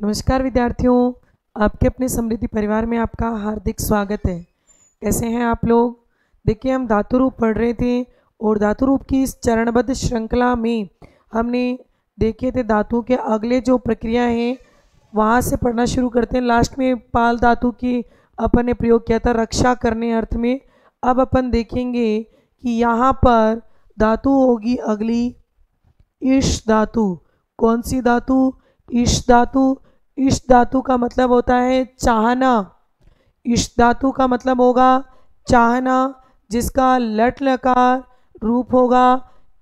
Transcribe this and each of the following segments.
नमस्कार विद्यार्थियों, आपके अपने समृद्धि परिवार में आपका हार्दिक स्वागत है। कैसे हैं आप लोग? देखिए, हम धातु रूप पढ़ रहे थे और धातु रूप की इस चरणबद्ध श्रृंखला में हमने देखे थे धातु के अगले जो प्रक्रिया हैं वहाँ से पढ़ना शुरू करते हैं। लास्ट में पाल धातु की अपन ने प्रयोग किया था रक्षा करने अर्थ में। अब अपन देखेंगे कि यहाँ पर धातु होगी अगली ईश धातु। कौन सी धातु? ईश धातु। ईश धातु का मतलब होता है चाहना। ईश धातु का मतलब होगा चाहना, जिसका लट लकार रूप होगा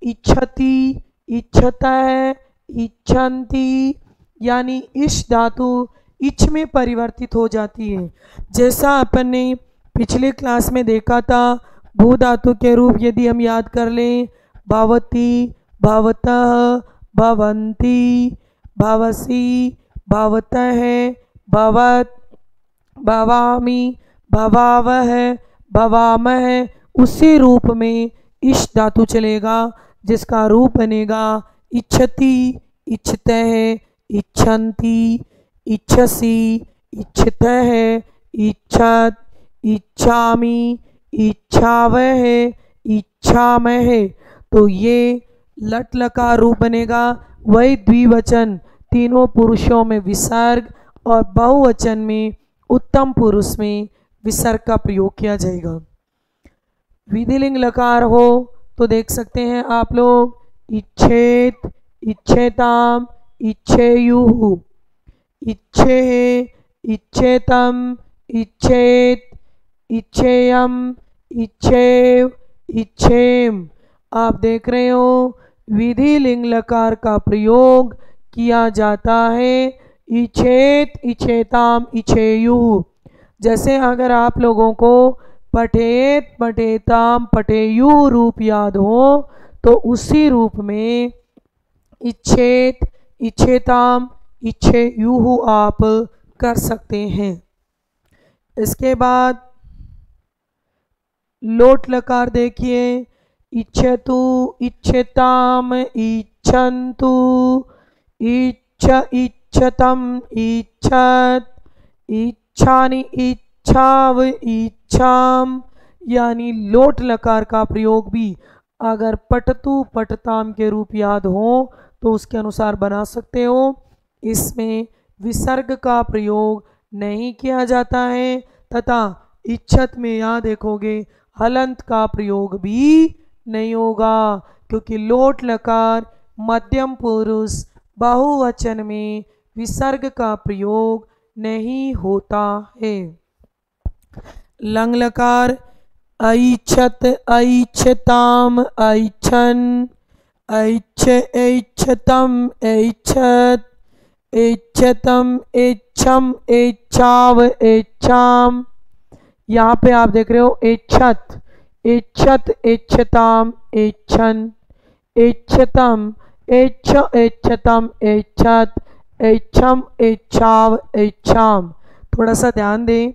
इच्छति, इच्छता है, इच्छन्ति, यानी ईश धातु इच्छ में परिवर्तित हो जाती है। जैसा अपन ने पिछले क्लास में देखा था, भू धातु के रूप यदि हम याद कर लें, भवती, भवतः, भवन्ति, भवसी, भवतः, भवत, भवामि, भवावह, भवामह, उसी रूप में इश धातु चलेगा, जिसका रूप बनेगा इच्छति, इच्छतः, इच्छन्ति, इच्छसि, इच्छतः, इच्छत, इच्छामि, इच्छावह, इच्छामह। तो ये लट लकार रूप बनेगा। वही द्विवचन तीनों पुरुषों में विसर्ग और बहुवचन में उत्तम पुरुष में विसर्ग का प्रयोग किया जाएगा। विधिलिंग लकार हो तो देख सकते हैं आप लोग इच्छेत, इच्छेताम, इच्छेयुः, इच्छे, इच्छेतम, इच्छेत, इच्छेयम, इच्छेव, इच्छेम। आप देख रहे हो विधि लिंग लकार का प्रयोग किया जाता है इच्छेत, इच्छेताम, इच्छेयुः। जैसे अगर आप लोगों को पठेत, पठेताम, पठेयुः रूप याद हो तो उसी रूप में इच्छेत, इच्छेताम, इच्छेयुः आप कर सकते हैं। इसके बाद लोट लकार देखिए, इच्छतु, इच्छताम, इच्छन्तु, इच्छ, इच्छतम, इच्छत, इच्छानि, इच्छाव, इच्छाम, यानी लोट लकार का प्रयोग भी अगर पठतु, पठताम के रूप याद हो तो उसके अनुसार बना सकते हो। इसमें विसर्ग का प्रयोग नहीं किया जाता है तथा इच्छत में यहाँ देखोगे हलंत का प्रयोग भी नहीं होगा, क्योंकि लोट लकार मध्यम पुरुष बहुवचन में विसर्ग का प्रयोग नहीं होता है। लंग लकार ऐच्छत, ऐच्छताम, ऐच्छन, ऐच्छ, ऐच्छतम, ऐच्छत, ऐच्छतम, ऐच्छम, ऐच्छाव, ऐच्छाम। यहाँ पे आप देख रहे हो ऐच्छत, ऐच्छत, ऐच्छताम, ऐच्छन, ऐच्छतम, ऐच्छ, ऐच्छतम, ऐच्छत, ऐच्छम, ऐच्छाव, ऐच्छाम। थोड़ा सा ध्यान दें,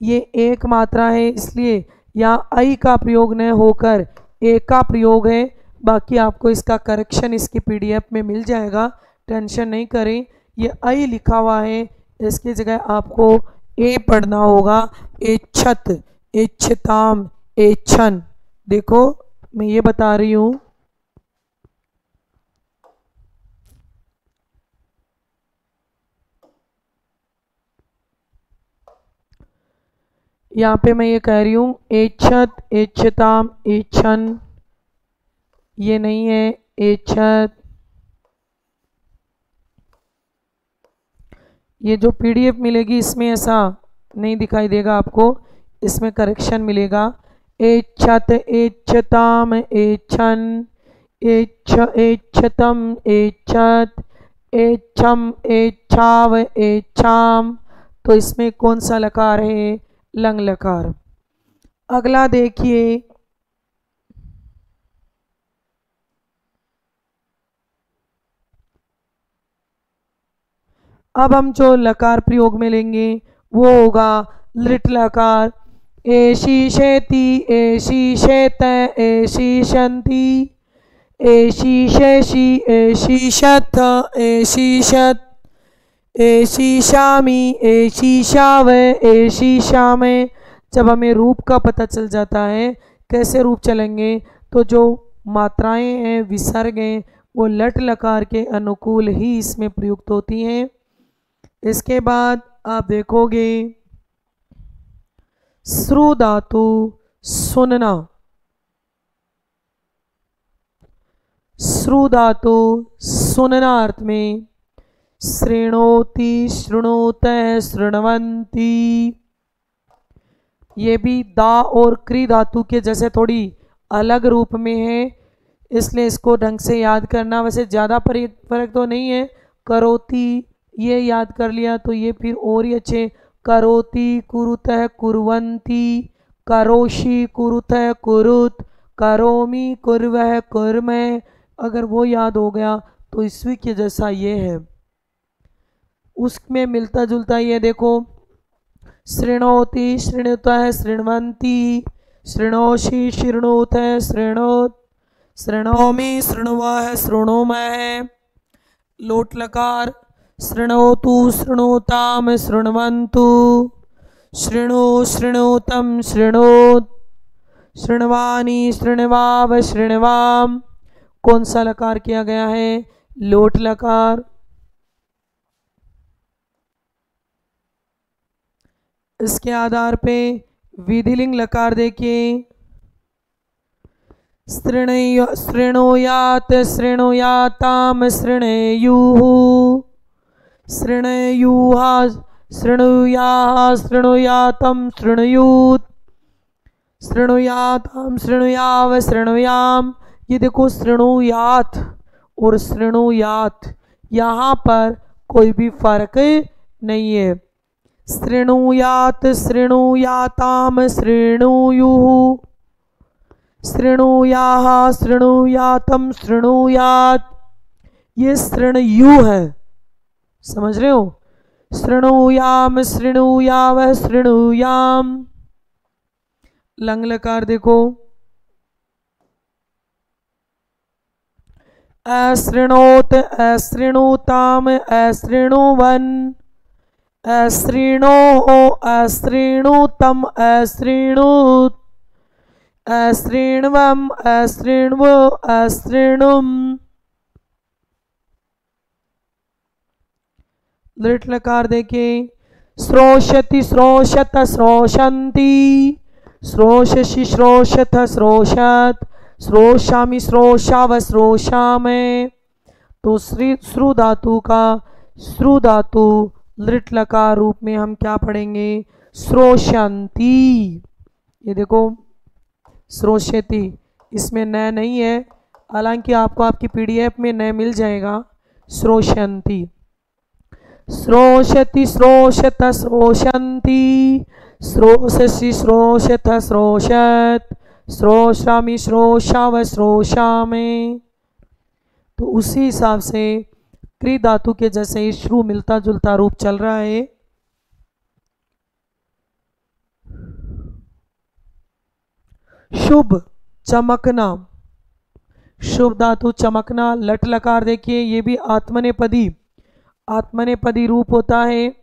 ये एक मात्रा है इसलिए यहाँ ऐ का प्रयोग न होकर ए का प्रयोग है। बाकी आपको इसका करेक्शन इसकी पीडीएफ में मिल जाएगा, टेंशन नहीं करें। ये ऐ लिखा हुआ है, इसकी जगह आपको ए पढ़ना होगा। ऐच्छत, ऐच्छताम, ऐच्छन। देखो मैं ये बता रही हूँ, यहाँ पे मैं ये कह रही हूँ ऐच्छत, ऐच्छताम, ऐच्छन, ये नहीं है ऐच्छत। ये जो पीडीएफ मिलेगी इसमें ऐसा नहीं दिखाई देगा आपको, इसमें करेक्शन मिलेगा। ऐच्छत, ऐच्छताम, ऐच्छन, ऐच्छ, ऐच्छतम, ऐच्छत, ऐच्छम, ऐच्छाव, ऐच्छाम। तो इसमें कौन सा लकार है? लंग लकार। अगला देखिए, अब हम जो लकार प्रयोग में लेंगे वो होगा लिट लकार। एशी शेती, एशी शेत, एशी शंति, एशी शेषी, एशी शत, एशी शत, एशीशामी, एशीशाव, एशीशामे। जब हमें रूप का पता चल जाता है, कैसे रूप चलेंगे, तो जो मात्राएं हैं, विसर्ग हैं, वो लट लकार के अनुकूल ही इसमें प्रयुक्त होती हैं। इसके बाद आप देखोगे श्रु धातु सुनना, श्रु धातु सुनना अर्थ में श्रृणोति, शृणोत, शृण्वन्ति। ये भी दा और क्री धातु के जैसे थोड़ी अलग रूप में है, इसलिए इसको ढंग से याद करना। वैसे ज़्यादा फर्क तो नहीं है। करोति ये याद कर लिया तो ये फिर और ही अच्छे। करोति, कुरुतः, कुर्वन्ति, करोषि, कुरुतः, कुरुत, करोमि, कुर्वः, कुर्मः। अगर वो याद हो गया तो ईस्वी के जैसा ये है, उसमें मिलता जुलता ये देखो। शृणोति, शृणुतः, शृण्वन्ति, शृणोषि, शृणुत, शृणोत, शृणोमि, शृण्वः, शृणुमः। लोट लकार शृणोतु, शृणोताम, शृण्वन्तु, शृणु, शृणोतम, शृणोत, शृण्वानि, शृण्वाव, शृण्वाम। कौन सा लकार किया गया है? लोट लकार। इसके आधार पे विधिलिंग लकार देखिए। शृणुयात, शृणुयाताम, शृणुयुः, शृणुयुहा, शृणुयाः, शृणुयातम, शृणुयुत, शृणुयाताम, शृणुयाव, शृणुयाम। ये देखो शृणुयात और शृणुयात, यहाँ पर कोई भी फर्क नहीं है। शृणुयात, शृणुयाताम, शृणुयुः, शृणुयाः, शृणुयातम, शृणुयात। ये शृणुयु है, समझ रहे हो? शृणुयाम, शृणुयाव, शृणुयाम। लंग लकार देखो। अशृणोत, अशृणुताम, अशृणुवन, अशृणोः, अशृणुतम, अशृणुत, अशृण्वम, अशृण्व, अशृणुम। लृट लकार देखिए। श्रोषति, श्रोषत, श्रोषन्ति, श्रोषसि, श्रोषथ, श्रोषत, श्रोषामि, श्रोषाव, श्रोषामे। तो श्रु धातु का श्रु धातु लृट लकार रूप में हम क्या पढ़ेंगे? श्रोषन्ति। ये देखो श्रोषति, इसमें न नहीं है, हालांकि आपको आपकी पीडीएफ में न मिल जाएगा। श्रोषन्ति, श्रोषति, श्रोषत, श्रोषन्ति, श्रोषसि, श्रोषथ, श्रोषत, श्रोषामि, श्रोषाव, श्रोषामे। तो उसी हिसाब से क्री धातु के जैसे श्रु मिलता जुलता रूप चल रहा है। शुभ, चमकना, शुभ धातु चमकना। लट लकार देखिए, ये भी आत्मनेपदी, आत्मनेपदी रूप होता है।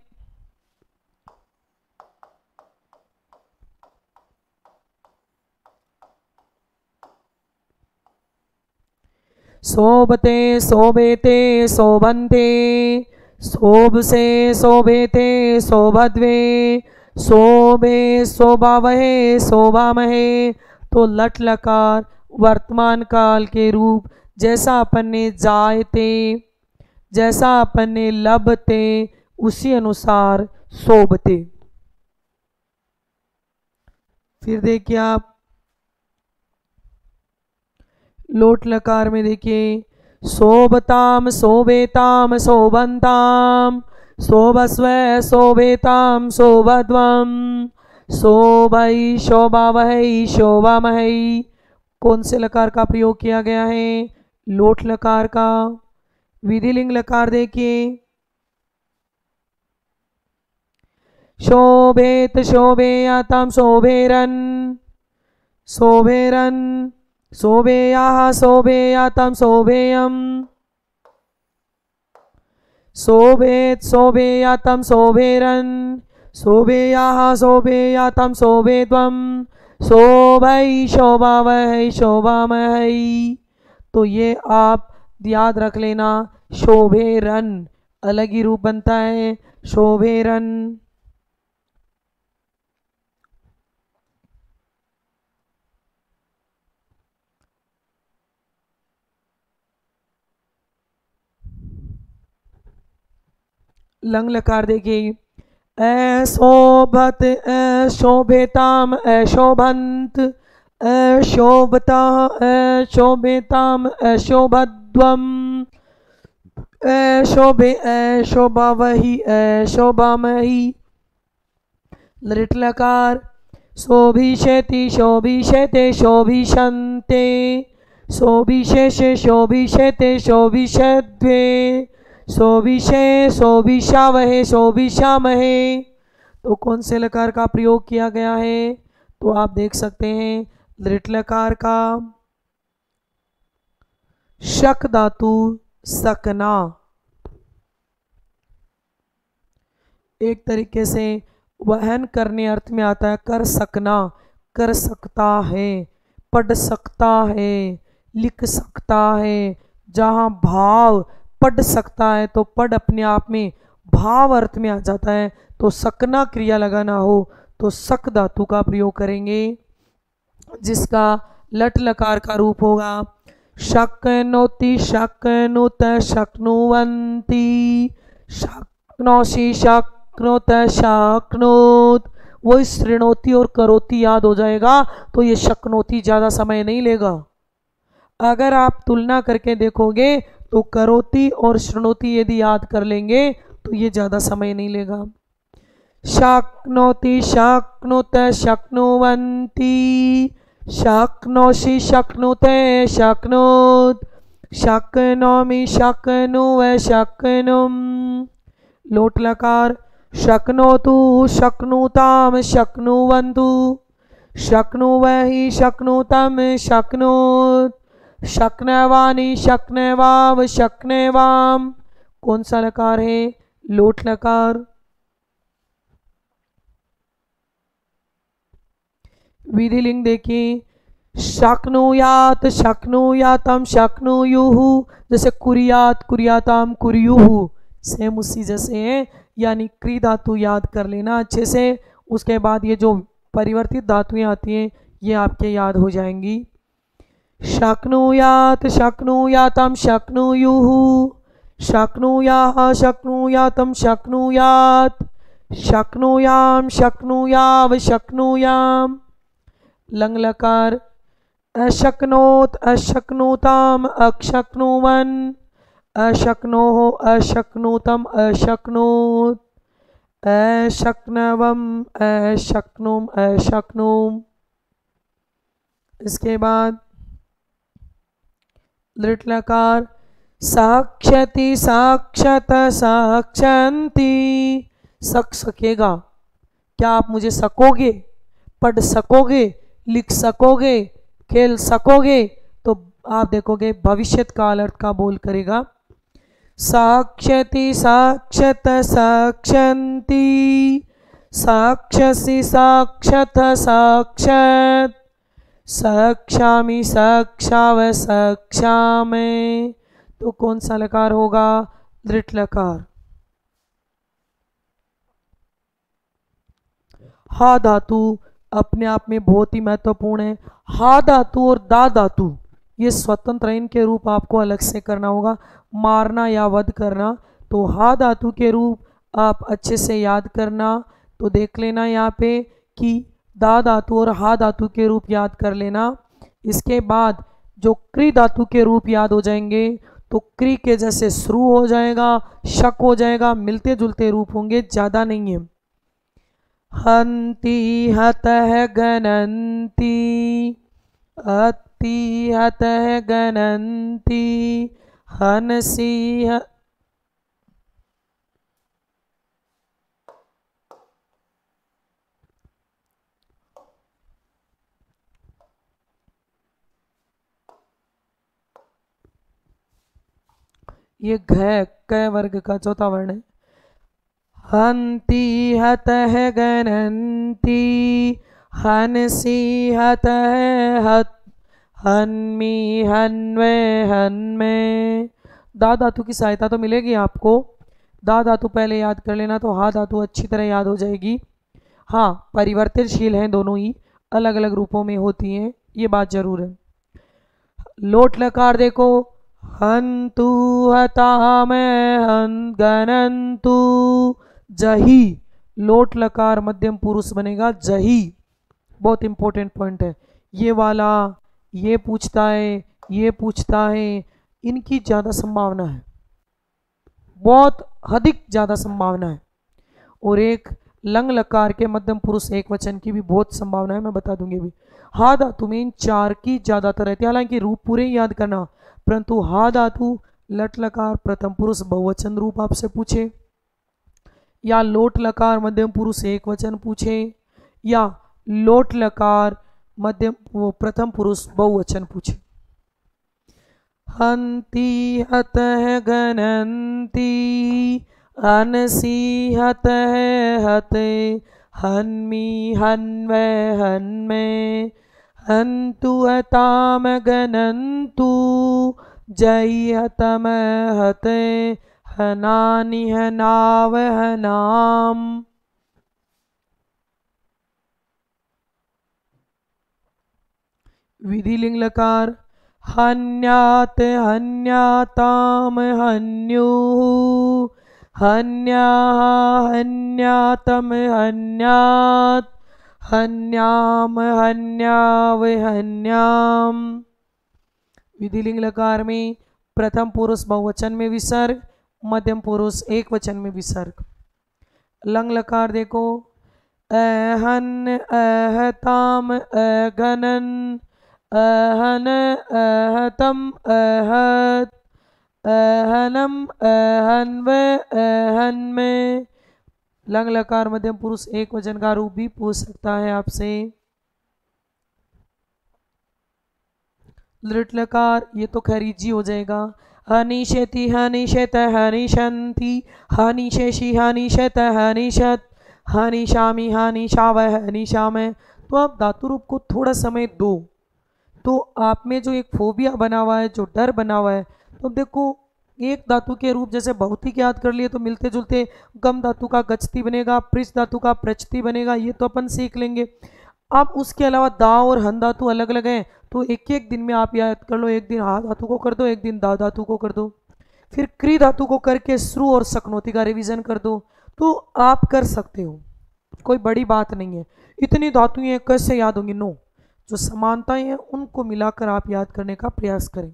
शोभते, शोभेते, शोभन्ते, शोभसे, शोभेते, शोभद्वे, शोभे, शोभावहे, शोभामहे। तो लट लकार वर्तमान काल के रूप, जैसा अपन ने जायते, जैसा अपन ने लभते, उसी अनुसार शोभते। फिर देखिए आप लोट लकार में देखिए। शोभताम, शोभेताम, शोभन्ताम, शोभस्व, शोभेताम, शोभध्वम, शोभई, शोभावहै, शोभामहै। कौन से लकार का प्रयोग किया गया है? लोट लकार का। विधिलिंग लकार देखिए। शोभेत, शोभेयाताम, शोभेरन, शोभेरन, शोभेयाः, शोभेयाताम, शोभेयम, शोभेत शोभेयातं शोभेरन् शोभेयाः शोभेयातं शोभेत्वं शोभै शोभावहै शोभामहै। तो ये आप याद रख लेना, शोभेरन अलग ही रूप बनता है, शोभेरन। लंग लकार देखिए, अशोभत अशोभेताम अशोभंत अशोभता अशोभेताम अशोभध्वम अशोभे अशोभावहि अशोभामहि। लृट लकार, शोभिषेति शोभिषेते शोभिषन्ते शोभिषेषे शोभिषेते शोभिषद्वे शोभिषे शोभिषावहे शोभिषामहे। तो कौन से लकार का प्रयोग किया गया है? तो आप देख सकते हैं लृट लकार का शक धातु सकना, एक तरीके से वहन करने अर्थ में आता है, कर सकना, कर सकता है, पढ़ सकता है, लिख सकता है। जहाँ भाव पढ़ सकता है तो पढ़ अपने आप में भाव अर्थ में आ जाता है, तो सकना क्रिया लगाना हो तो सक धातु का प्रयोग करेंगे, जिसका लट लकार का रूप होगा शक्नोति शक्नुत शक्नुवन्ति शक्नोषि शक्नुत शक्नोत। वो श्रृणोति और करोति याद हो जाएगा तो ये शक्नोति ज़्यादा समय नहीं लेगा। अगर आप तुलना करके देखोगे तो करोति और श्रृणोति यदि याद कर लेंगे तो ये ज़्यादा समय नहीं लेगा। शक्नोति शक्नुत शक्नुवन्ति शक्नोषि शक्नुते शक्नोत शक्नोमि शक्नुव शक्नुम। लोट लकार, शक्नोतु शक्नुताम शक्नुवन्तु शक्नुवहि शक्नुतम शक्नोत शक्नवानि शक्नवाव शक्नवाम। कौन सा लकार है? लोट लकार। विधिलिंग देखिए, शक्नुयात शक्नुयातम शक्नुयुहु, जैसे कुरियात कुरियाताम कुरियुहु, सेम उसी जैसे है, यानी क्री धातु याद कर लेना अच्छे से। उसके बाद ये जो परिवर्तित धातुएं आती हैं ये आपके याद हो जाएंगी। शक्नुयात शक्नुयातम शक्नुयुहु शक्नुयाः शक्नुयातम शक्नुयात शक्नुयाम शक्नुयाव शक्नुयाम। लंग लकार, अशक्नोत अशक्नुताम अशक्नुवन अशक्नोः अशक्नुतम अशक्नोत अशक्नवम अशक्नुम अशक्नुम। इसके बाद लृट लकार, साक्षति साक्षत साक्षन्ति। सक सकेगा, क्या आप मुझे सकोगे, पढ़ सकोगे, लिख सकोगे, खेल सकोगे? तो आप देखोगे भविष्य काल अर्थ का बोल करेगा। साक्षति साक्षत साक्षन्ति साक्षसि साक्षत साक्षत साक्षामि साक्षाव साक्षामि। तो कौन सा लकार होगा? दृढ़ लकार। हा धातु अपने आप में बहुत ही महत्वपूर्ण है। हा धातु और दा धातु ये स्वतंत्र, इनके रूप आपको अलग से करना होगा, मारना या वध करना। तो हा धातु के रूप आप अच्छे से याद करना। तो देख लेना यहाँ पे कि दा धातु और हा धातु के रूप याद कर लेना। इसके बाद जो क्री धातु के रूप याद हो जाएंगे तो क्री के जैसे शुरू हो जाएगा, शक हो जाएगा, मिलते जुलते रूप होंगे, ज़्यादा नहीं है। हन्ति हतः गणन्ति अति हतः गणन्ति हनसि ये घ क वर्ग का चौथा वर्ण है। हंती हतः गणन्ति, हंसी हतः हत, हन्मी हन्वे हन्मे। दा धातु की सहायता तो मिलेगी आपको। दा धातु पहले याद कर लेना तो हा धातु अच्छी तरह याद हो जाएगी। हाँ, परिवर्तनशील हैं दोनों ही, अलग अलग रूपों में होती हैं, ये बात जरूर है। लोट लकार देखो, हंतु हताम हन गणंतु जही। लोट लकार मध्यम पुरुष बनेगा जही। बहुत इंपॉर्टेंट पॉइंट है ये वाला। ये पूछता है, ये पूछता है, इनकी ज्यादा संभावना है, बहुत अधिक ज्यादा संभावना है। और एक लंग लकार के मध्यम पुरुष एक वचन की भी बहुत संभावना है, मैं बता दूंगी अभी। हा धातु में इन चार की ज्यादातर रहती है, हालांकि रूप पूरे याद करना, परंतु हा धातु लट लकार प्रथम पुरुष बहुवचन रूप आपसे पूछे, या लोट लकार मध्यम पुरुष एक वचन पूछे, या लोट लकार मध्यम प्रथम पुरुष बहुवचन पूछे। हंती हतः गणन्ति, हंसी हतः हते, हन्मी हन्वे हन्मे, हन्तु हताम गणन्तु जयि हतम हते, हनानि हनाव हनाम। विधिलिंग लकार, हन्यात हन्याताम हन्युः, हन्याः हन्यातम हन्यात्, हन्याम हन्याव हन्याम। विधिलिंग लकार में प्रथम पुरुष बहुवचन में विसर्ग, मध्यम पुरुष एक वचन में विसर्ग। लंग लकार देखो, अहन अहताम अगनन, अहन अहतम अहत, अहनम अहन्व अहन्मे। लंग लकार मध्यम पुरुष एक वचन का रूप भी पूछ सकता है आपसे। लृट लकार ये तो खैरीजी हो जाएगा, हनिशेति हनिशेत हनिशंति, हनिशेषि हनिशेत हनिशत, हनिशामी हनिशाव हनिशाम। तो आप धातु रूप को थोड़ा समय दो तो आप में जो एक फोबिया बना हुआ है, जो डर बना हुआ है, तो देखो एक धातु के रूप जैसे भौतिक याद कर लिए तो मिलते जुलते गम धातु का गच्छति बनेगा, पृछ धातु का प्रचति बनेगा, ये तो अपन सीख लेंगे। अब उसके अलावा दा और हन धातु अलग अलग हैं, तो एक एक दिन में आप याद कर लो। एक दिन हा धातु को कर दो, एक दिन दा धातु को कर दो, फिर क्री धातु को करके श्रु और सकनोती का रिवीजन कर दो, तो आप कर सकते हो, कोई बड़ी बात नहीं है। इतनी धातुएं कैसे याद होंगी? नो, जो समानताएं हैं उनको मिलाकर आप याद करने का प्रयास करें।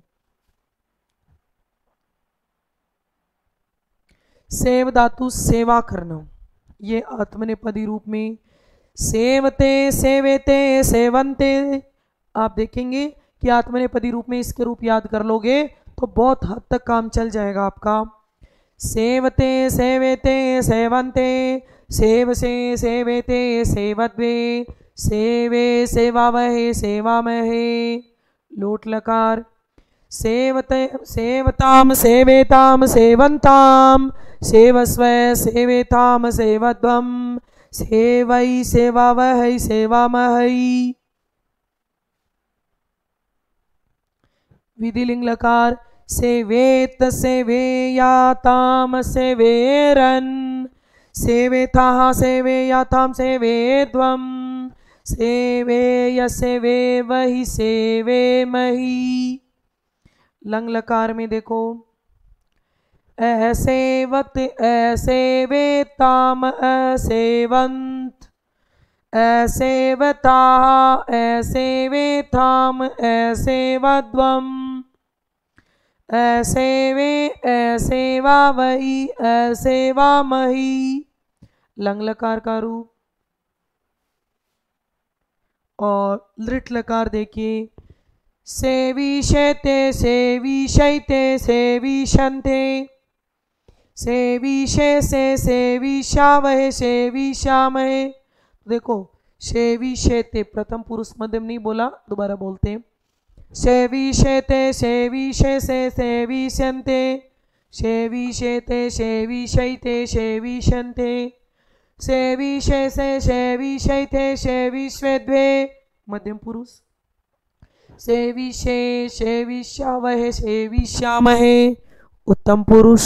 सेव धातु सेवा करना, ये आत्मनेपदी रूप में सेवते सेवेते सेवंते। आप देखेंगे कि आत्मनेपदी रूप में इसके रूप याद कर लोगे तो बहुत हद तक काम चल जाएगा आपका। सेवते सेवेते सेवंते, सेव से सेवेते सेवद्वे, सेवे सेवावहे सेवामहे। लोट लकार, सेवते सेवताम सेवेताम सेवंताम, सेवस्व सेवेताम सेवध्वम, सेवई सेवावहै सेवामहै। विधिलिंग लकार, सेवेत सेवेयाताम सेवेरन, सेवेताः सेवेयाताम सेवेध्वम, सेवेय सेवेवहि सेवेमहि। लंग लकार में देखो, असेवत असेवेताम असेवंत, असेवताः असेवेताम असेवध्वम, असेवे असेवावहि असेवामहि। लंग लकार का रूप। और लृट लकार देखिए, सेविषेते सेविषैते सेविषन्ते, सेविषे से सेविषावहे सेविषामहे। देखो सेविषेते प्रथम पुरुष मध्यम नहीं बोला, दोबारा बोलते हैं। सेविषेते सेविषे से सेविषन्ते, शेविशेते शेविशैते शेविशन्ते शेविशेषे शेविशैते शेविश्वेद्वे मध्यम पुरुष शेविशे शेविष्यावहे शेविष्यामहे उत्तम पुरुष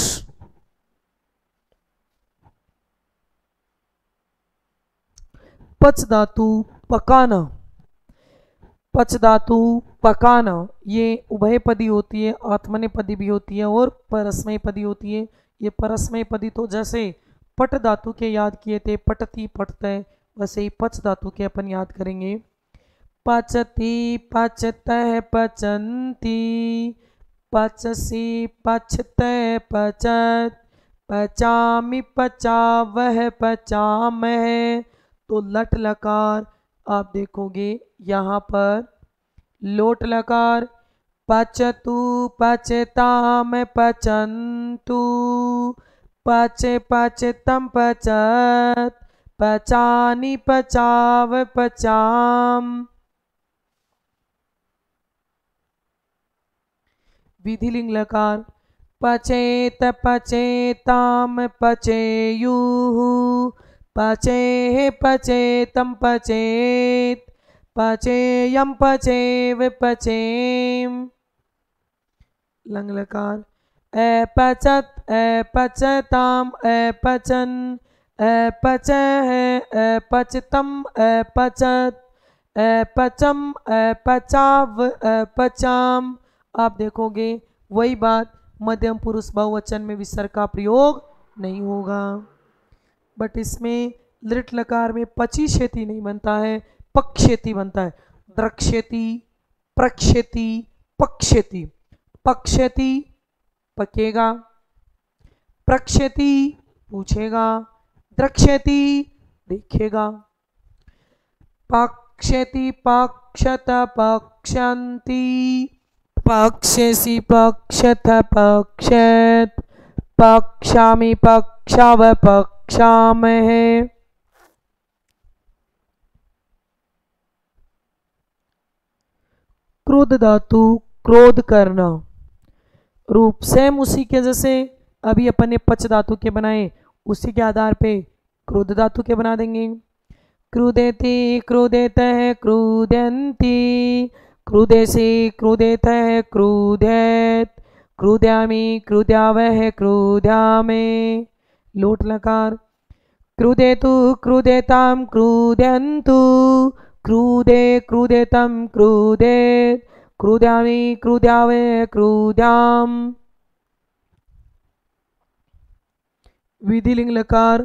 पच धातु पकाना पच धातु पकाना ये उभयपदी होती है, आत्मनेपदी भी होती है और परस्मयपदी होती है। ये परस्मयपदी तो जैसे पट धातु के याद किए थे पटती पटते, वैसे ही पच धातु के अपन याद करेंगे। पचती पचतः पचंती पचसी पचते पचत पचामि पचावह पचामह। तो लट लकार आप देखोगे यहाँ पर लोट लकार पचतु पचताम पचंतु पचे पचतम पचत पचानि पचाव पचाम। विधिलिंग लकार पचेत पचेताम पचेयुः पचेः पचेतम पचेत पचेयम पचेव पचेम। लंग लकार अपचत अपचताम अपचन अपचः अपचतम अपचत अपचम अपचाव अपचाम। आप देखोगे वही बात मध्यम पुरुष बहुवचन में विसर्ग का प्रयोग नहीं होगा, बट इसमें लिट लकार में पचिशेती नहीं बनता है, पक्षेती बनता है। द्रक्षेती प्रक्षेती पक्षेती। पक्षेती पकेगा, प्रक्षेती पूछेगा, द्रक्षेती देखेगा। पक्षेती पक्षत पक्षन्ति पक्षसि पक्षत पक्षत पक्षामि पक्षाव पक्षामहे। क्रोध धातु क्रोध करना, रूप सेम उसी के जैसे अभी अपन ने पच धातु के बनाए, उसी के आधार पे क्रोध धातु के बना देंगे। क्रुदेति क्रुदेतः क्रुदन्ति क्रुदेसि क्रुदेतः क्रुदेत क्रुद्यामि क्रुद्यावः क्रुद्यामे। लोट लकार क्रुदेतु क्रुदेताम क्रुद्यन्तु क्रुदे क्रुदेतम क्रुदेत क्रुद्यामि क्रुद्यावे क्रुद्याम। विधिलिंग लकार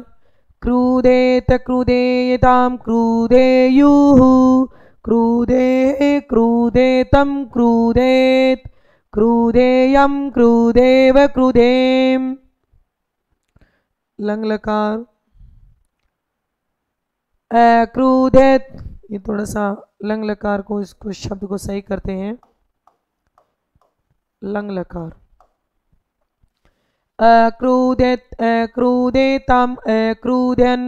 क्रुदेत क्रुदेयताम क्रुदेयुः क्रुदे क्रुदेतम क्रुदेत क्रुदेयम क्रुदेव क्रुदेम। लंग लकार अक्रुदेत, ये थोड़ा सा लंग लकार को इसको शब्द को सही करते हैं। लंग लकार अक्रुदेत अक्रुदेतम अक्रुदन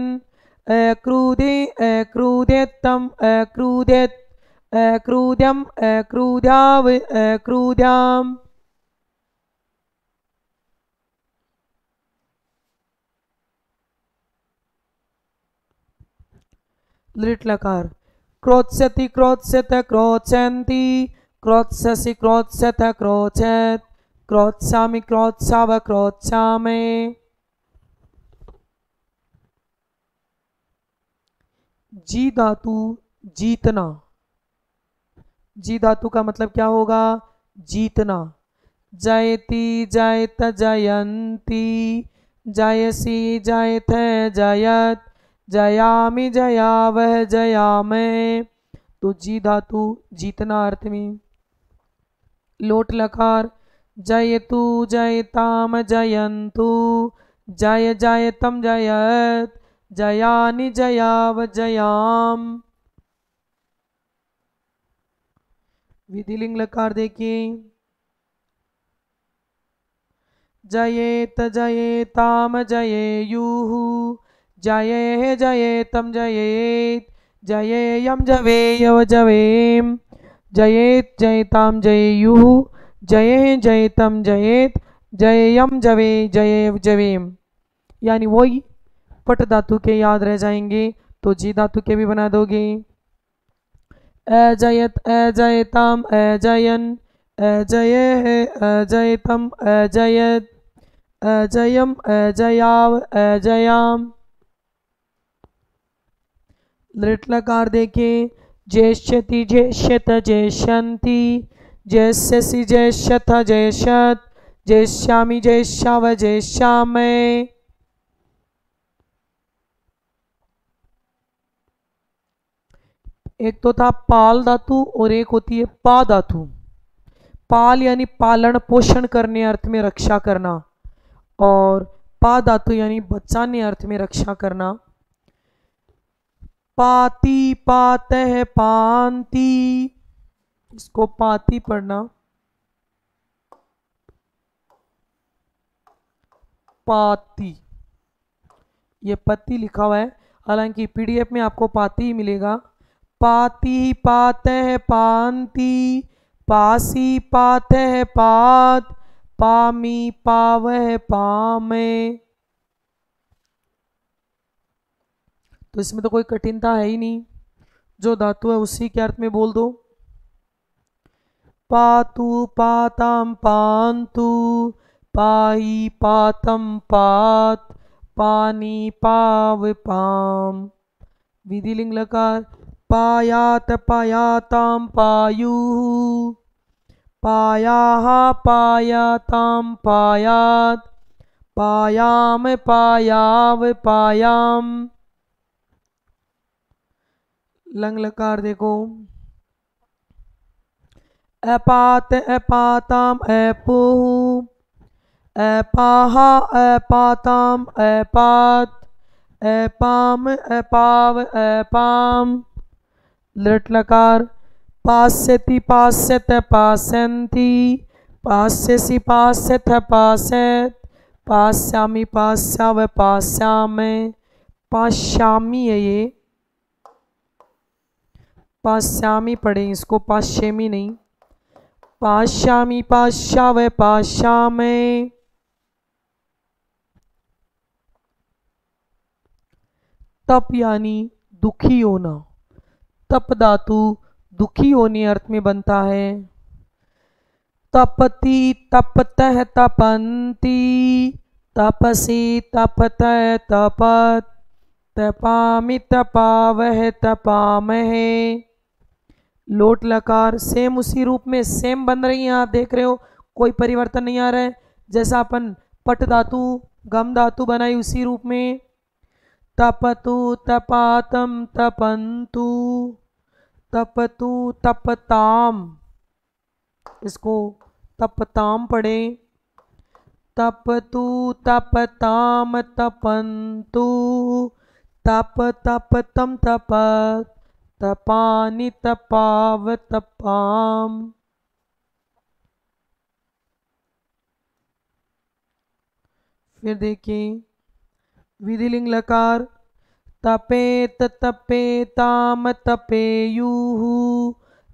अक्रुदे अक्रुदेतम अक्रुदेत अक्रुद्यम अक्रुद्याव अक्रुद्याम। लिट लकार क्रोत्स्यति क्रोत्स्यत क्रोत्स्यन्ति क्रोत्स्यसि क्रोत्स्यत क्रोत्स्यत क्रोत्स्यामि क्रोत्स्याव क्रोत्स्यामे। जी धातु जीतना, जी धातु का मतलब क्या होगा? जीतना। जयति जयत जयंती जयसी जयथ जयत जयामि जयावह जयामय। तो जी धातु जीतना अर्थ में। लोट लकार जयतु जयताम जयंतु जय जयतम जयत जयानि जयाव जयाम। विधिलिंग लकार देखिए जयेत जयेताम जयेयुः जये जयेतम जयेत जयेयम जवेयव जवेम जयेत जयताम जयेयुः जये जयतम जयेत जयेयम जवे जये जवेम, यानी वही पट धातु के याद रह जाएंगे तो जी धातु के भी बना दोगे। अजयत अजयताम अजयन, अजय है अजयतम अजयत, अजयम अजयाव अजयाम। लृट लकार देखें, ज्येष्यति ज्येष्यत ज्येष्यन्ति, ज्येष्यसि ज्येष्यथ ज्येष्यत, ज्येष्यामि ज्येष्याव ज्येष्यामि। एक तो था पाल धातु और एक होती है पा धातु। पाल यानी पालन पोषण करने अर्थ में रक्षा करना, और पा धातु यानी बचाने अर्थ में रक्षा करना। पाती पातः पांति, इसको पाती पढ़ना, पाती, ये पति लिखा हुआ है, हालांकि पीडीएफ में आपको पाती ही मिलेगा। पाती पातः पांति, पासी पातः पात, पामी पावह पामे। तो इसमें तो कोई कठिनता है ही नहीं, जो धातु है उसी के अर्थ में बोल दो। पातु पाताम पांतु, पाई पातम पात, पानी पाव पाम। विधिलिंग लकार, पायात पायाताम पायु, पायाः पायाताम पायात, पायाम पायाव पायाम। लंग लकार देखो, अपात अपाताम अपुः, अपाहा अपाताम अपात, अपाम अपाव अपाम। लृट लकार, पास्यति पास्यत पास्यन्ति, पास्यसि पास्यथ पास्यत, पास्यामि पास्याव पास्यामि। पाश्यामी है ये, पाश्यामी पढ़े इसको, पाश्यमी नहीं। पाश्यामी पाश्याव पाश्यामि। तप यानी दुखी होना, तप धातु दुखी होने अर्थ में बनता है। तपति तपतः तपन्ति, तपसि तपतः तपत, तपामि तपावह तपामहे। लोट लकार, सेम उसी रूप में सेम बन रही है, आप देख रहे हो कोई परिवर्तन नहीं आ रहा है। जैसा अपन पट धातु गम धातु बनाई उसी रूप में। तपतु तपातम तपंतु, तपतु तपताम, इसको तपताम पढ़े। तपतु तपताम तपंतु, तप तपतम तपत, तपानि तपाव तपाम। फिर देखिए विधिलिंग लकार, तपेत तपेताम तपेयुः,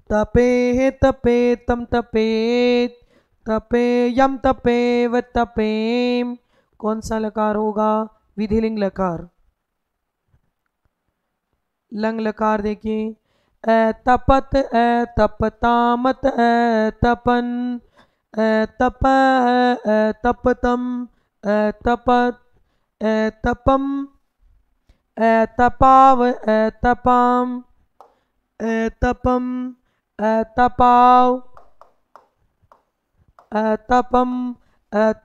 तपेह तपेतम तपेत, तपेयम तपेव तपेम। कौन सा लकार होगा? विधिलिंग लकार। लंग लकार देखिए, तपत तपतामत तपन, तप तपतम तपत, तपम तपाव तपाम, तपम तपाव, तपम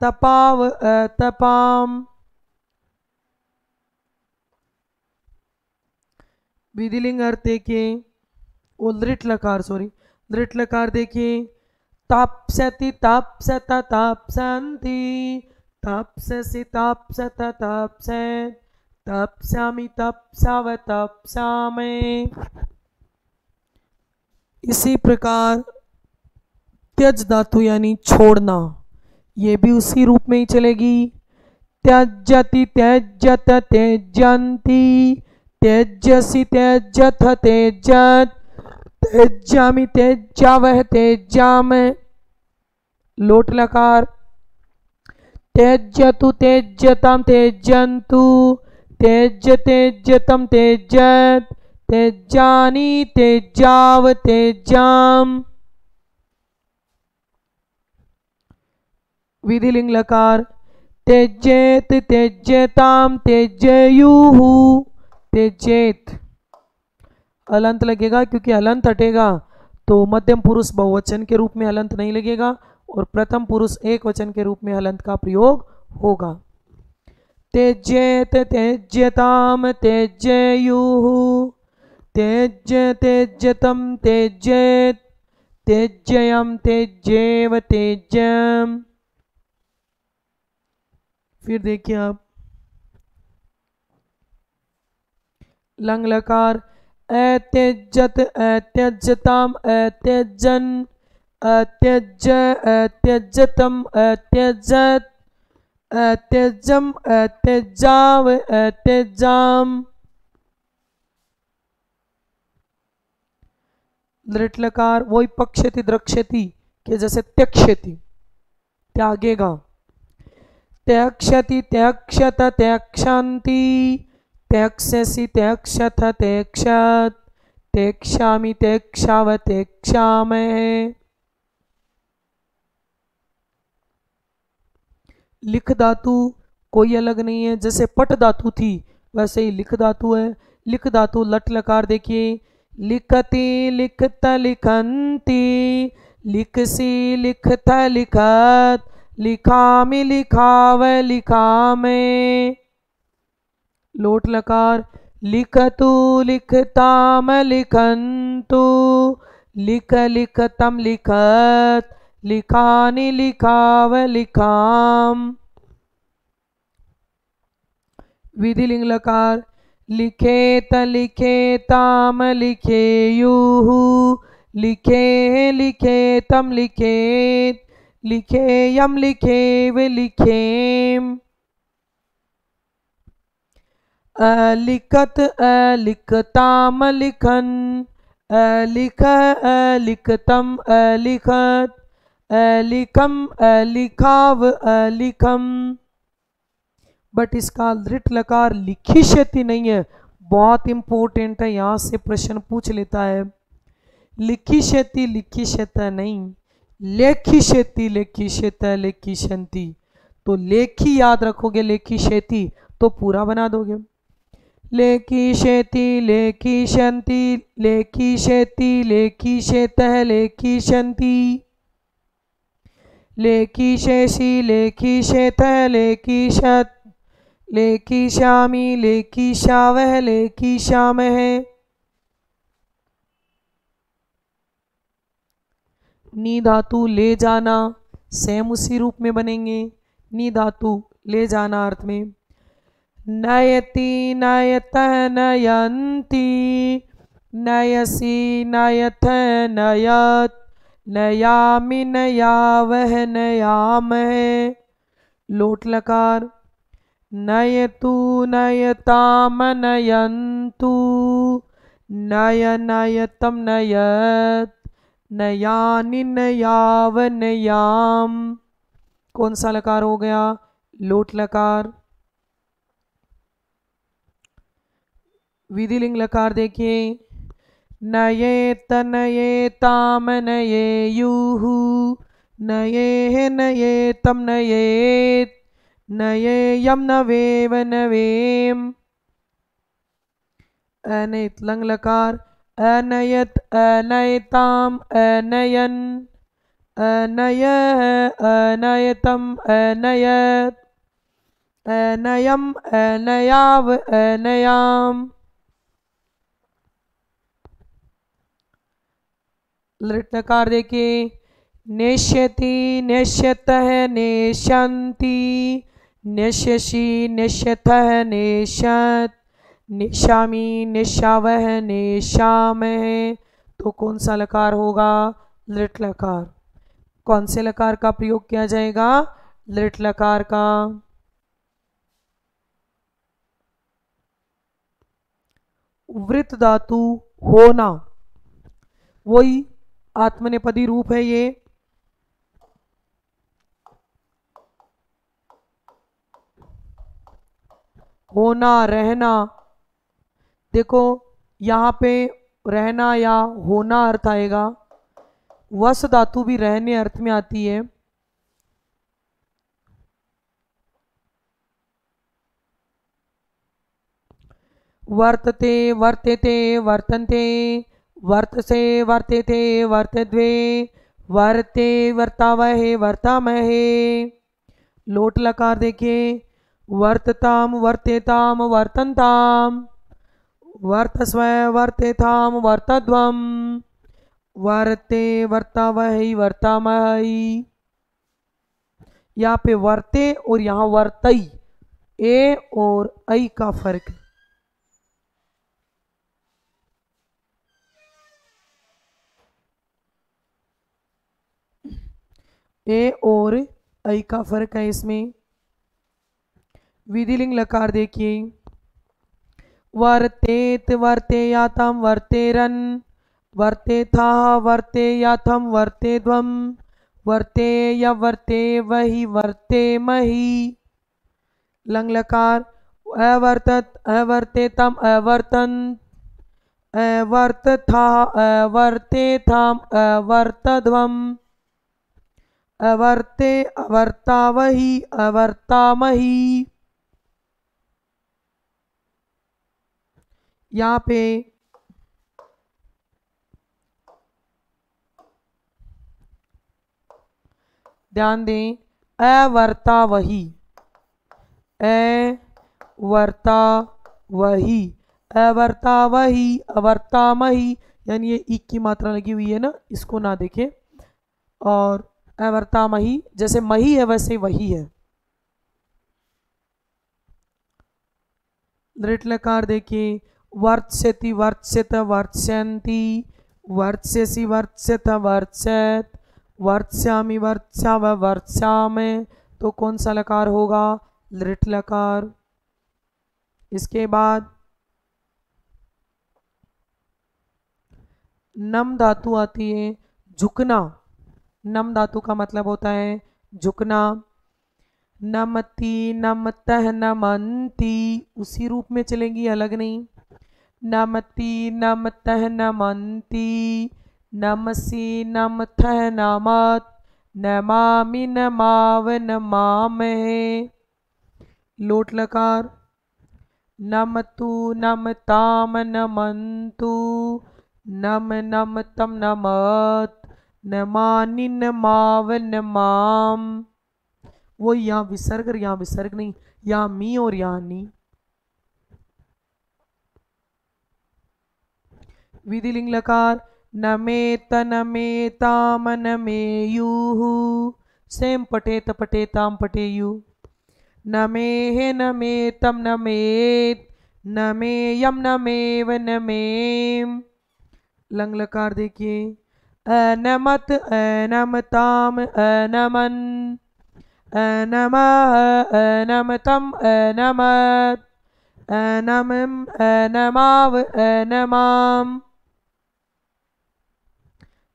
तपाव तपाम। विधिलिंग अर्थ देखिए, वो दृढ़ लकार, सॉरी दृढ़ लकार देखिए, ताप्स्यति ताप्स्यत ताप्स्यन्ति, ताप्स्यसि ताप्स्यत ताप्स्यत, ताप्स्यामि ताप्स्याव ताप्स्यामि। इसी प्रकार त्यज धातु यानी छोड़ना, ये भी उसी रूप में ही चलेगी। त्यजति त्यजत त्यजन्ति, त्यजसि त्यजथ त्यजत, त्यज्यामि त्यज्यावह त्यज्यामि। लोट लकार, त्यज्यतु त्यज्यतां त्यज्यन्तु त्यज्य त्यज्यतं त्यज्यत त्यज्यानि त्यज्याव त्यज्याम। विधिलिंग लकार त्यज्येत त्यज्यताम त्यज्ययुः त्यज्येत। अलंत लगेगा क्योंकि अलंत हटेगा तो मध्यम पुरुष बहुवचन के रूप में हलंत नहीं लगेगा और प्रथम पुरुष एक वचन के रूप में हलंत का प्रयोग होगा। त्यज्येत त्यज्यताम त्यज्ययुः त्यज्य त्यज्यतम त्यज्येत त्यज्ययम त्यज्येव त्यज्यम। फिर देखिए आप लंग लकार अत्यज्यत अत्यज्यताम अत्यज्यन अत्यज्य अत्यज्यतम अत्यज्यत अत्यज्यम अत्यज्याव अत्यज्याम। दृढ़ लकार वही पक्षति द्रक्षति के जैसे त्यक्षति त्यागेगा। त्यक्षति त्यक्षत त्यक्षन्ति त्यक्षसि त्यक्षथ त्यक्षत त्यक्षामि त्यक्षाव त्यक्षामहे। लिख धातु कोई अलग नहीं है, जैसे पट धातु थी वैसे ही लिख धातु है। लिख धातु लट लकार देखिए लिखति लिखत लिखन्ति लिखसी लिखत लिखत लिखामि लिखाव लिखामे। लोट लकार लिखतु लिखताम लिखन्तु लिख लिखतम लिखत लिखानि लिखाव लिखाम। विधिलिंग लकार लिखेत लिखेताम लिखेयुः लिखे लिखेतम लिखेत लिखेयम लिखेव लिखेम। लिखत लिखताम लिखन लिख लिखतम लिखत लिखम लिखाव लिखम। बट इसका दृढ़ लकार लिखिष्यति नहीं है, बहुत इंपॉर्टेंट है, यहाँ से प्रश्न पूछ लेता है। लिखिष्यति लिखिष्यत नहीं, लेखिष्यति लेखिष्यत लेखिष्यन्ति। तो लेखी याद रखोगे लेखिष्यति तो पूरा बना दोगे। लेखिष्यति लेखिष्यन्ति लेखिष्यति लेखिष्यतः लेखिष्यन्ति लेखिष्यसि लेखिष्यतः लेखिष्यत लेखिष्यामि लेखिष्यावः लेखिष्यामहे। नी धातु ले जाना सेम उसी रूप में बनेंगे। नी धातु ले जाना अर्थ में नयति नयतः नयन्ति नयसि नयथ नयत नयामि नयावः नयामहे। लोट लकार नयतु नयताम नयन्तु नय नयतम नयत नयानि नयाव नयाम। कौन सा लकार हो गया? लोट लकार। विधिलिंग लकार देखिए नयेत नयेताम नयेयुः नयेह नयेतम नयेत नयेयम नवेव नवेम। अनयत लंग लकार अनयत अनयताम अनयन अनय अनयतम अनयत अनयम अनयाव अनयाम। लृटकार देखिए नेष्यति नेष्यतः नेष्यन्ति नेष्यसि नेष्यतः नेष्यत नेष्यामि नेष्यावः नेष्यामहे। तो कौन सा लकार होगा? लृट लकार। कौन से लकार का प्रयोग किया जाएगा? लृट लकार का। वृत्त धातु होना वही आत्मनेपदी रूप है ये। होना, रहना। देखो यहाँ पे रहना या होना अर्थ आएगा। वस धातु भी रहने अर्थ में आती है। वर्तते, वर्तेते, वर्तन्ते, वर्तसे, वर्तेते, वर्तद्वे, वर्ते, वर्तावहे, वर्तामहे। लोट लकार देखिए, वर्तताम, वर्तेताम, वर्तन्ताम, वर्तस्व, वर्तेथाम, वर्तध्वम, वर्ते, वर्तावहि, वर्तामहि। यहाँ पे वर्ते और यहाँ वर्तई, ए और ऐ का फर्क। ए और ऐ का फर्क है इसमें। विधिलिंग लकार देखिए, वर्तेत, वर्तेयातम, वर्तेरन, वर्तेथा, वर्तेयाथम, वर्तेध्वम, वर्तेय, वर्ते वही, वर्ते मही। लंग लकार, अवर्तत, अवर्तेतम, अवर्तन, अवर्तथा, अवर्तेथम, अवर्तध्वम, अवर्ते, अवर्तावही, अवर्तामही। यहाँ पे ध्यान दें, अवर्तावही, अवर्तावही, अवर्तावही, अवर्तामही, यानी ये इक की मात्रा लगी हुई है ना, इसको ना देखें। और अवर्तामही, जैसे मही है वैसे वही है। दृढ़ लकार देखिए, वर्त्स्यति, वर्त्स्यत, वर्त्स्यन्ति, वर्त्स्यसि, वर्त्स्यथ, वर्त्स्यत, वर्त्स्यामि, वर्त्स्याव, वर्त्स्यामे। तो कौन सा लकार होगा? दृढ़ लकार। इसके बाद नम धातु आती है, झुकना। नम धातु का मतलब होता है झुकना। नमति, नमतः, नमन्ति, उसी रूप में चलेंगी, अलग नहीं। नमति, नमतः, नमन्ति, नमसि, नमथः, नमत, नमामि, नमाव, नमामहे। लोट लकार, नमतु, नमताम, नमन्तु, नम, नमतम, नमत, नमानि, नमाव, नमाम। वो यहाँ विसर्ग और यहाँ विसर्ग नहीं, यहाँ मी और यहाँ नी। विधिलिंग लकार, नमेत, नमेताम, नमेयुः, सेम पठेत, पठेताम, पठेयु। नमेह, नमेतम, नमेत, नमेयम, नमेव, नमेम। लंग लकार देखिए, अनमत, अनमताम, अनमन, अनमः, अनमतम, अनमत, अनमम, अनमाव, अनमाम।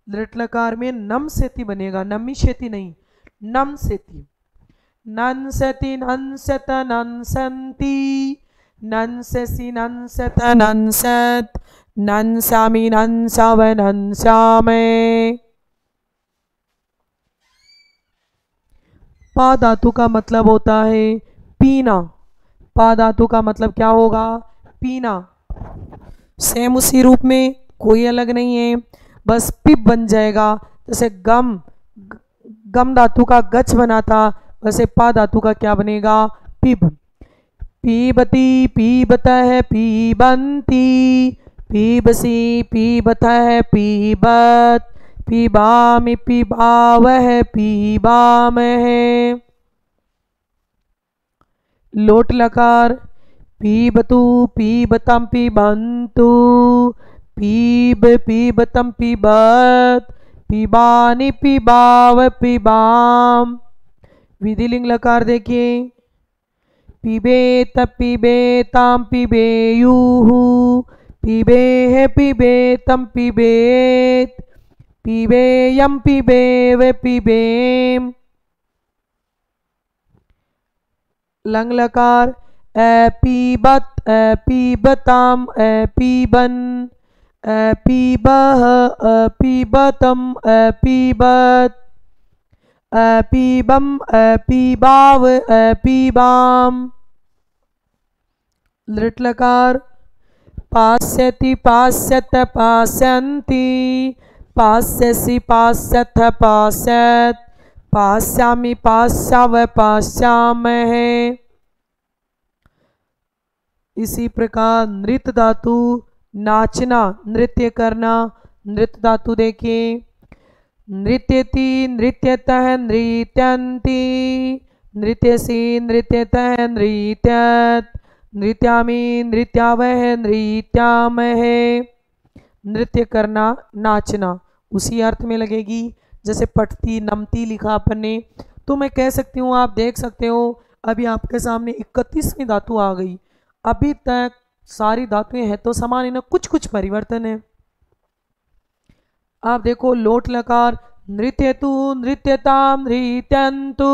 दृढ़ लकार में नम सेति बनेगा, नमी शेति नहीं, नम सेति। नंसति, नंसत, नंसन्ति, नंससि, नंसत, नंसत, नंसामि, नंसाव, नंसामे। पा धातु का मतलब होता है पीना। पा धातु का मतलब क्या होगा? पीना। सेम उसी रूप में, कोई अलग नहीं है, बस पिप बन जाएगा। जैसे गम, गम धातु का गच बना था, वैसे पा धातु का क्या बनेगा? पिब। पीबती, पीबतः, पीबन्ति, पीबसी, पीबतः, पीबत, पीबामि, पीबावः, पीबामहे। लोट लकार, पीबतु, पीबतम, पीबन्तु, पीब, पीबतम, पीबत, पीबानि, पीबाव, पीबाम। विधिलिंग लकार देखिए, पिबेत, पिबेताम, पिबेयुः, पिबेह, पिबेतम, पिबेत, पिबेयम, पिबेव, पिबेम। लंग लकार, पीबत पीबताम पीबन पीबह पीबतम पीबत पीबम पीबाव पीबाम। लृट लकार पास्यति पास्यत पास्यन्ति पास्यसि पास्यथ पास्यत पास्यामि पास्याव पास्यामहे। इसी प्रकार नृत्य धातु नाचना, नृत्य करना। नृत्य धातु देखिए, नृत्यति नृत्यतः नृत्यन्ति नृत्यसि नृत्यतः नृत्यत नृत्यामि नृत्यावह नृत्यामहे। नृत्य करना, नाचना उसी अर्थ में लगेगी जैसे पठती नमती लिखा अपन ने। तो मैं कह सकती हूँ, आप देख सकते हो अभी आपके सामने 31वीं धातु आ गई। अभी तक सारी धातुएं हैं तो समान, इन्हें कुछ कुछ परिवर्तन है। आप देखो लोट लकार नृत्यतु नृत्यताम नृत्यन्तु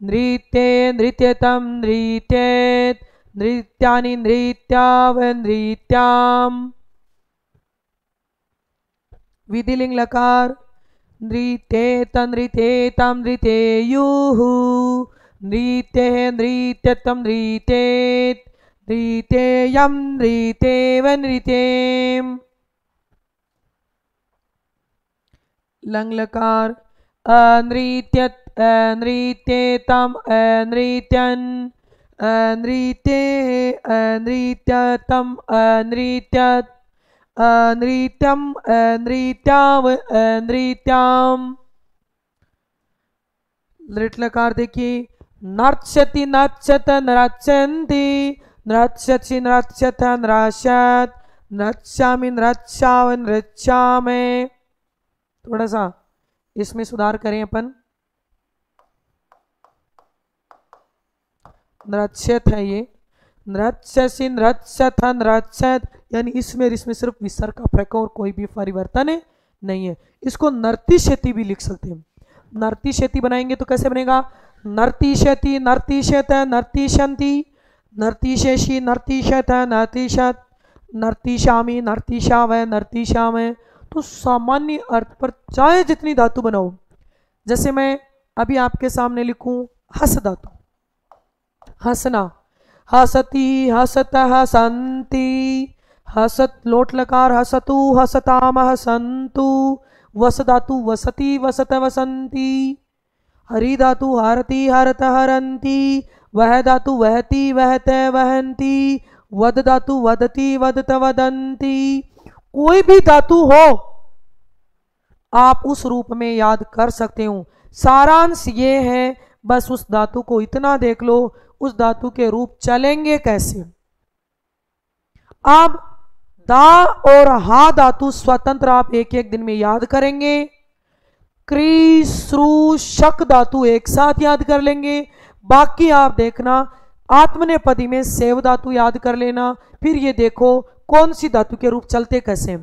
नृत्ये नृत्यतम नृत्येत नृत्यानि नृत्याव नृत्याम। विधिलिंग लकार नृत्येत नृत्येताम नृत्येयुः नृत्ये नृत्यतम नृत्येत नृत्येयं नृत्येव नृत्येम। लंग लकार अनृत्यत अनृत्येतम अनृत्यन् अनृत्ये अनृत्यतम अनृत्यत अनृत्यम अनृत्याव अनृत्याम। लृट लकार देखिए नर्चति नर्चत नृत्यन्ति नृत्यसि नृत्यथ नृत्यत नृत्यामि नृत्याव नृत्यामहे। थोड़ा सा इसमें सुधार करें अपन, नृत्यत है ये, नृत्यसि नृत्यथ नृत्यत, यानी इसमें सिर्फ विसर्ग का प्रयोग और कोई भी परिवर्तन नहीं है। इसको नर्तिष्यति भी लिख सकते हैं। नर्तिष्यति बनाएंगे तो कैसे बनेगा, नर्तिष्यति नर्तिष्यत नर्तिष्यन्ति नर्तिशेषि नर्तिशत नर्तिशत नर्तिशामि नर्तिशाव नर्तिशामहे। तो सामान्य अर्थ पर चाहे जितनी धातु बनाओ, जैसे मैं अभी आपके सामने लिखूं हस धातु, हसना, हसती हसत हसंती हसत लोट लकार हसतु हसताम हसंतु। वस धातु वसती वसत वसंती। हरि धातु हरती हरत हरंती। वह धातु वहती वहत वहंती। वद धातु वदती वदत वदंती। कोई भी धातु हो आप उस रूप में याद कर सकते हो। सारांश ये है, बस उस धातु को इतना देख लो, उस धातु के रूप चलेंगे कैसे। अब दा और हा धातु स्वतंत्र आप एक एक दिन में याद करेंगे। क्री श्रु शक धातु एक साथ याद कर लेंगे। बाकी आप देखना आत्मनेपदी में सेव धातु याद कर लेना। फिर ये देखो कौन सी धातु के रूप चलते कैसे।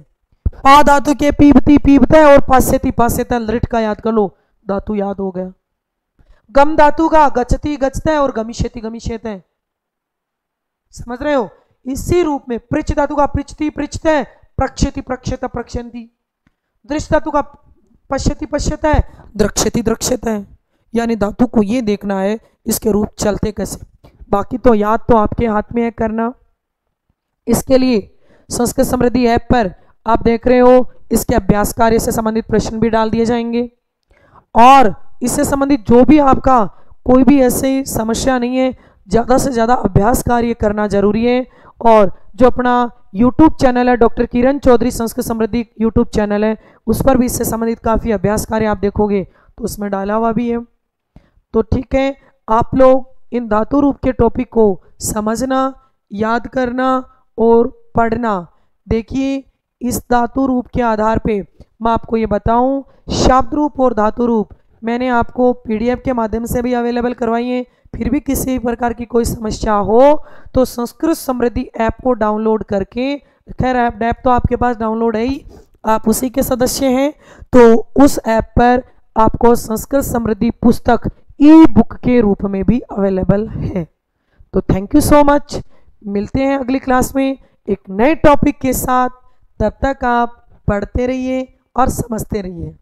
पा धातु के पीबती पीबते और पास्यति पास्यत लृट का याद कर लो, धातु याद हो गया। गम धातु का गच्छति गच्छते और गमिष्यति गमिष्यते, समझ रहे हो। इसी रूप में पृच्छ धातु का पृच्छति पृच्छते प्रक्षति प्रक्षत प्रक्षन्ति। दृश्य धातु का पश्यति पश्यते द्रक्ष्यति द्रक्ष्यते। यानी धातु को ये देखना है इसके रूप चलते कैसे। बाकी तो याद तो आपके हाथ में है करना। इसके लिए संस्कृत समृद्धि ऐप पर आप देख रहे हो, इसके अभ्यास कार्य से संबंधित प्रश्न भी डाल दिए जाएंगे और इससे संबंधित जो भी आपका कोई भी ऐसी समस्या नहीं है, ज़्यादा से ज़्यादा अभ्यास कार्य करना जरूरी है। और जो अपना YouTube चैनल है डॉक्टर किरण चौधरी संस्कृत समृद्धि YouTube चैनल है, उस पर भी इससे संबंधित काफ़ी अभ्यास कार्य आप देखोगे तो उसमें डाला हुआ भी है। तो ठीक है, आप लोग इन धातु रूप के टॉपिक को समझना, याद करना और पढ़ना। देखिए इस धातु रूप के आधार पे मैं आपको ये बताऊं, शब्द रूप और धातु रूप मैंने आपको PDF के माध्यम से भी अवेलेबल करवाई है। फिर भी किसी प्रकार की कोई समस्या हो तो संस्कृत समृद्धि ऐप को डाउनलोड करके, खैर ऐप तो आपके पास डाउनलोड है ही, आप उसी के सदस्य हैं, तो उस ऐप पर आपको संस्कृत समृद्धि पुस्तक ई बुक के रूप में भी अवेलेबल है। तो थैंक यू सो मच। मिलते हैं अगली क्लास में एक नए टॉपिक के साथ। तब तक आप पढ़ते रहिए और समझते रहिए।